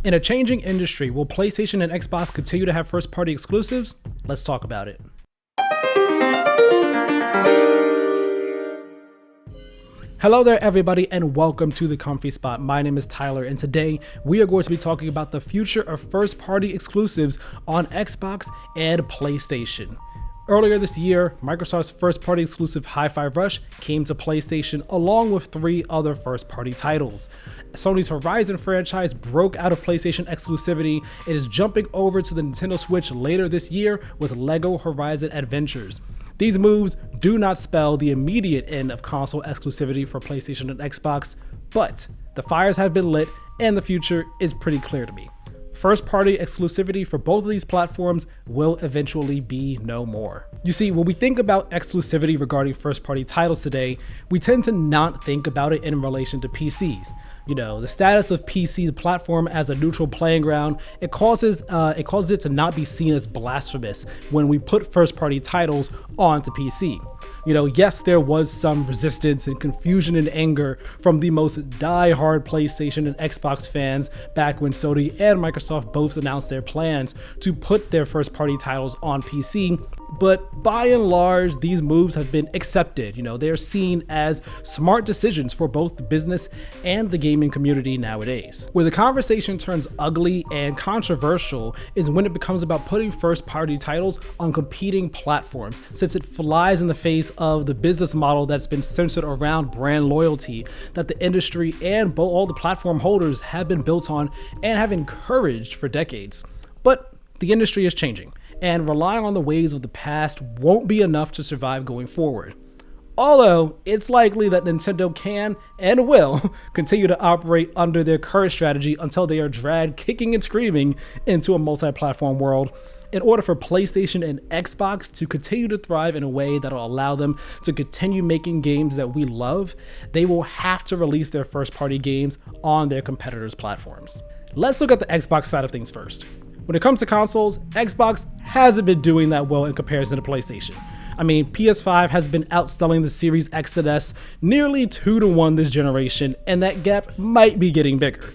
In a changing industry, will PlayStation and Xbox continue to have first-party exclusives? Let's talk about it. Hello there everybody and welcome to The Comfy Spot. My name is Tyler and today we are going to be talking about the future of first-party exclusives on Xbox and PlayStation. Earlier this year, Microsoft's first-party exclusive Hi-Fi Rush came to PlayStation along with 3 other first-party titles. Sony's Horizon franchise broke out of PlayStation exclusivity and is jumping over to the Nintendo Switch later this year with LEGO Horizon Adventures. These moves do not spell the immediate end of console exclusivity for PlayStation and Xbox, but the fires have been lit and the future is pretty clear to me. First-party exclusivity for both of these platforms will eventually be no more. You see, when we think about exclusivity regarding first-party titles today, we tend to not think about it in relation to PCs. You know, the status of PC, the platform as a neutral playing ground, it causes it to not be seen as blasphemous when we put first-party titles onto PC. You know, yes, there was some resistance and confusion and anger from the most die-hard PlayStation and Xbox fans back when Sony and Microsoft both announced their plans to put their first-party titles on PC, but by and large, these moves have been accepted. You know, they're seen as smart decisions for both the business and the gaming community nowadays. Where the conversation turns ugly and controversial is when it becomes about putting first-party titles on competing platforms, since it flies in the face of the business model that's been centered around brand loyalty that the industry and all the platform holders have been built on and have encouraged for decades. But the industry is changing, and relying on the ways of the past won't be enough to survive going forward. Although it's likely that Nintendo can and will continue to operate under their current strategy until they are dragged kicking and screaming into a multi-platform world. In order for PlayStation and Xbox to continue to thrive in a way that will allow them to continue making games that we love, they will have to release their first-party games on their competitors' platforms. Let's look at the Xbox side of things first. When it comes to consoles, Xbox hasn't been doing that well in comparison to PlayStation. I mean, PS5 has been outselling the Series X and S nearly 2-to-1 this generation, and that gap might be getting bigger.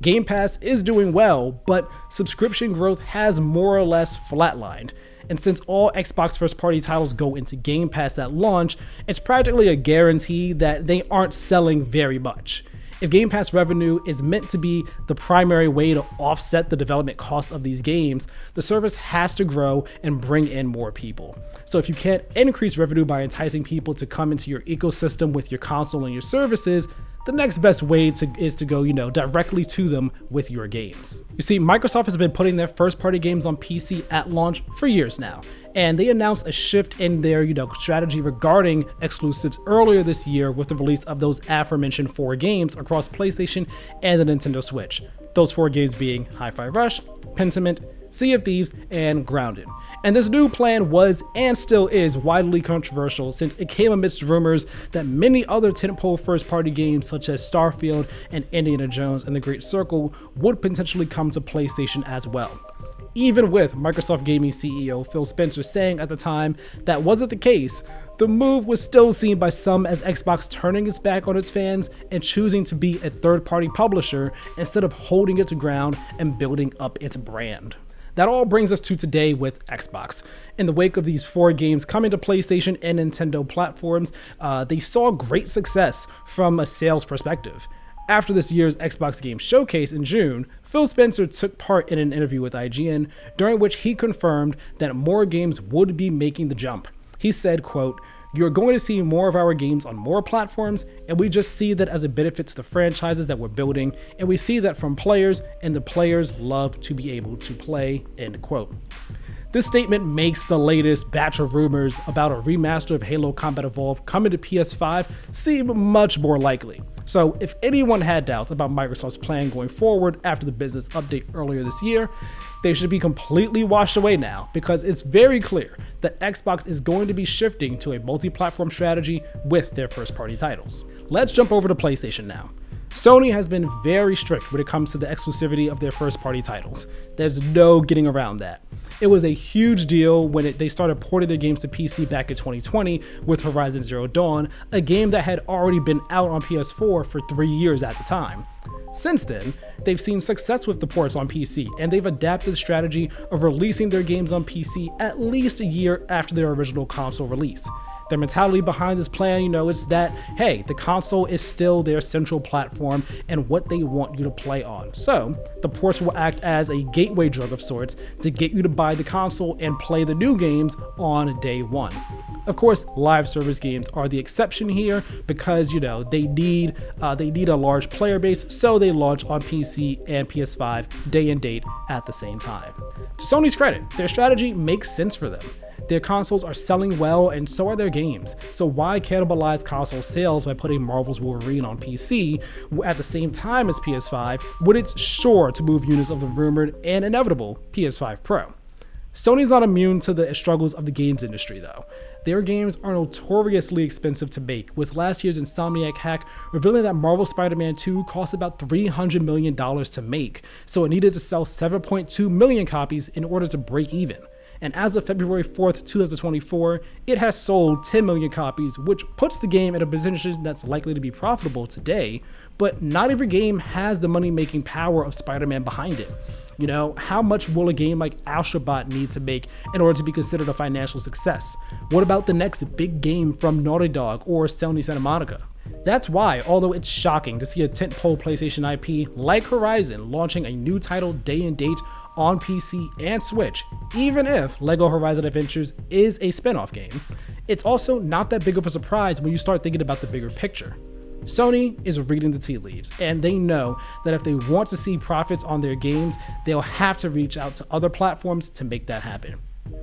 Game Pass is doing well, but subscription growth has more or less flatlined. And since all Xbox first-party titles go into Game Pass at launch, it's practically a guarantee that they aren't selling very much. If Game Pass revenue is meant to be the primary way to offset the development cost of these games, the service has to grow and bring in more people. So if you can't increase revenue by enticing people to come into your ecosystem with your console and your services, the next best way is to go, directly to them with your games. You see, Microsoft has been putting their first-party games on PC at launch for years now, and they announced a shift in their, strategy regarding exclusives earlier this year with the release of those aforementioned 4 games across PlayStation and the Nintendo Switch. Those 4 games being Hi-Fi Rush, Pentiment, Sea of Thieves, and Grounded. And this new plan was and still is widely controversial since it came amidst rumors that many other tentpole first-party games such as Starfield and Indiana Jones and the Great Circle would potentially come to PlayStation as well. Even with Microsoft Gaming CEO Phil Spencer saying at the time that wasn't the case, the move was still seen by some as Xbox turning its back on its fans and choosing to be a third-party publisher instead of holding its ground and building up its brand. That all brings us to today with Xbox. In the wake of these 4 games coming to PlayStation and Nintendo platforms, they saw great success from a sales perspective. After this year's Xbox Game Showcase in June, Phil Spencer took part in an interview with IGN, during which he confirmed that more games would be making the jump. He said, quote, "You're going to see more of our games on more platforms, and we just see that as a benefit to the franchises that we're building, and we see that from players, and the players love to be able to play," end quote. This statement makes the latest batch of rumors about a remaster of Halo Combat Evolved coming to PS5 seem much more likely. So if anyone had doubts about Microsoft's plan going forward after the business update earlier this year, they should be completely washed away now, because it's very clear that Xbox is going to be shifting to a multi-platform strategy with their first-party titles. Let's jump over to PlayStation now. Sony has been very strict when it comes to the exclusivity of their first-party titles. There's no getting around that. It was a huge deal when they started porting their games to PC back in 2020 with Horizon Zero Dawn, a game that had already been out on PS4 for 3 years at the time. Since then, they've seen success with the ports on PC, and they've adapted the strategy of releasing their games on PC at least a year after their original console release. Their mentality behind this plan, it's that, hey, the console is still their central platform and what they want you to play on. So, the ports will act as a gateway drug of sorts to get you to buy the console and play the new games on day one. Of course, live service games are the exception here because, they need a large player base, so they launch on PC and PS5 day and date at the same time. To Sony's credit, their strategy makes sense for them. Their consoles are selling well, and so are their games. So why cannibalize console sales by putting Marvel's Wolverine on PC at the same time as PS5 when it's sure to move units of the rumored and inevitable PS5 Pro? Sony's not immune to the struggles of the games industry though. Their games are notoriously expensive to make, with last year's Insomniac hack revealing that Marvel Spider-Man 2 cost about $300 million to make, so it needed to sell 7.2 million copies in order to break even. And as of February 4th, 2024, it has sold 10 million copies, which puts the game in a position that's likely to be profitable today, but not every game has the money-making power of Spider-Man behind it. How much will a game like Al-Shabaat need to make in order to be considered a financial success? What about the next big game from Naughty Dog or Sony Santa Monica? That's why, although it's shocking to see a tentpole PlayStation IP like Horizon launching a new title day and date on PC and Switch, even if LEGO Horizon Adventures is a spin-off game, it's also not that big of a surprise when you start thinking about the bigger picture. Sony is reading the tea leaves, and they know that if they want to see profits on their games, they'll have to reach out to other platforms to make that happen.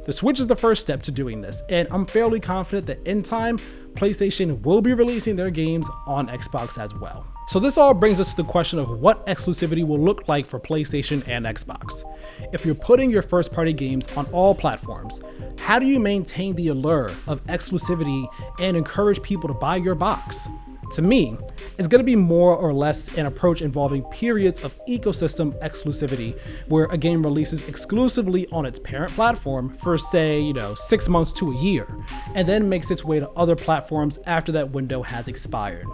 The Switch is the first step to doing this, and I'm fairly confident that in time, PlayStation will be releasing their games on Xbox as well. So this all brings us to the question of what exclusivity will look like for PlayStation and Xbox. If you're putting your first-party games on all platforms, how do you maintain the allure of exclusivity and encourage people to buy your box? To me, it's going to be more or less an approach involving periods of ecosystem exclusivity, where a game releases exclusively on its parent platform for, say, 6 months to a year, and then makes its way to other platforms after that window has expired.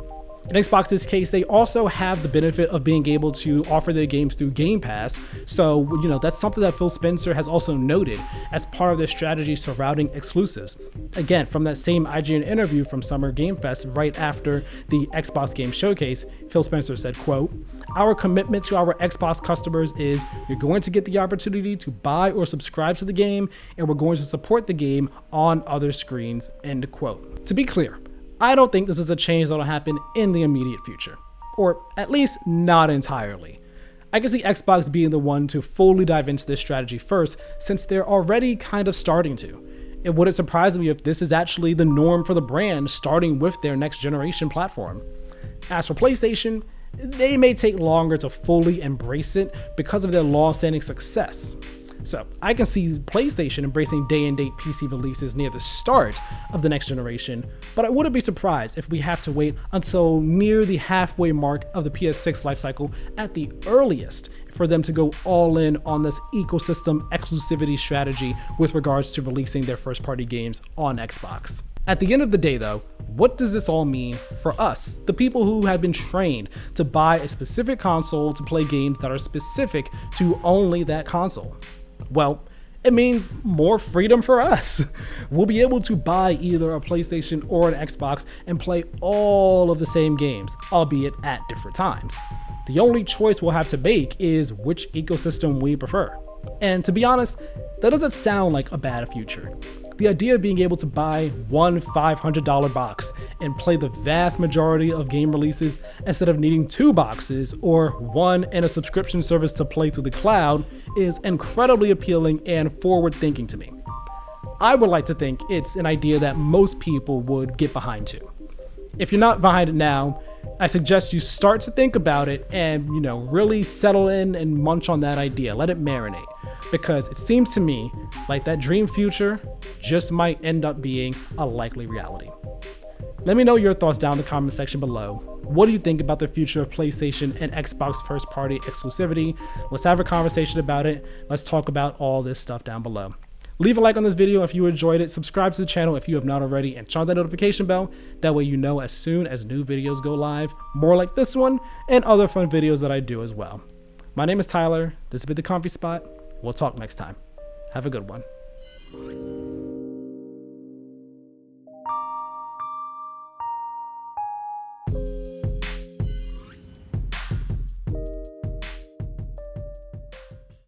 In Xbox's case, they also have the benefit of being able to offer their games through Game Pass, so that's something that Phil Spencer has also noted as part of their strategy surrounding exclusives. Again, from that same IGN interview from Summer Game Fest right after the Xbox Game Showcase, Phil Spencer said, quote, "Our commitment to our Xbox customers is you're going to get the opportunity to buy or subscribe to the game, and we're going to support the game on other screens," end quote. To be clear, I don't think this is a change that'll happen in the immediate future, or at least not entirely. I can see Xbox being the one to fully dive into this strategy first, since they're already kind of starting to. It wouldn't surprise me if this is actually the norm for the brand, starting with their next generation platform. As for PlayStation, they may take longer to fully embrace it because of their long-standing success. So I can see PlayStation embracing day-and-date PC releases near the start of the next generation, but I wouldn't be surprised if we have to wait until near the halfway mark of the PS6 lifecycle at the earliest for them to go all in on this ecosystem exclusivity strategy with regards to releasing their first-party games on Xbox. At the end of the day though, what does this all mean for us, the people who have been trained to buy a specific console to play games that are specific to only that console? Well, it means more freedom for us. We'll be able to buy either a PlayStation or an Xbox and play all of the same games, albeit at different times. The only choice we'll have to make is which ecosystem we prefer. And to be honest, that doesn't sound like a bad future. The idea of being able to buy one $500 box and play the vast majority of game releases instead of needing 2 boxes or one and a subscription service to play through the cloud is incredibly appealing and forward-thinking to me. I would like to think it's an idea that most people would get behind too. If you're not behind it now, I suggest you start to think about it and, really settle in and munch on that idea. Let it marinate. Because it seems to me like that dream future just might end up being a likely reality. Let me know your thoughts down in the comment section below. What do you think about the future of PlayStation and Xbox first party exclusivity? Let's have a conversation about it. Let's talk about all this stuff down below. Leave a like on this video if you enjoyed it, subscribe to the channel if you have not already, and turn on that notification bell. That way you know as soon as new videos go live, more like this one, and other fun videos that I do as well. My name is Tyler, this has been The Comfy Spot. We'll talk next time. Have a good one.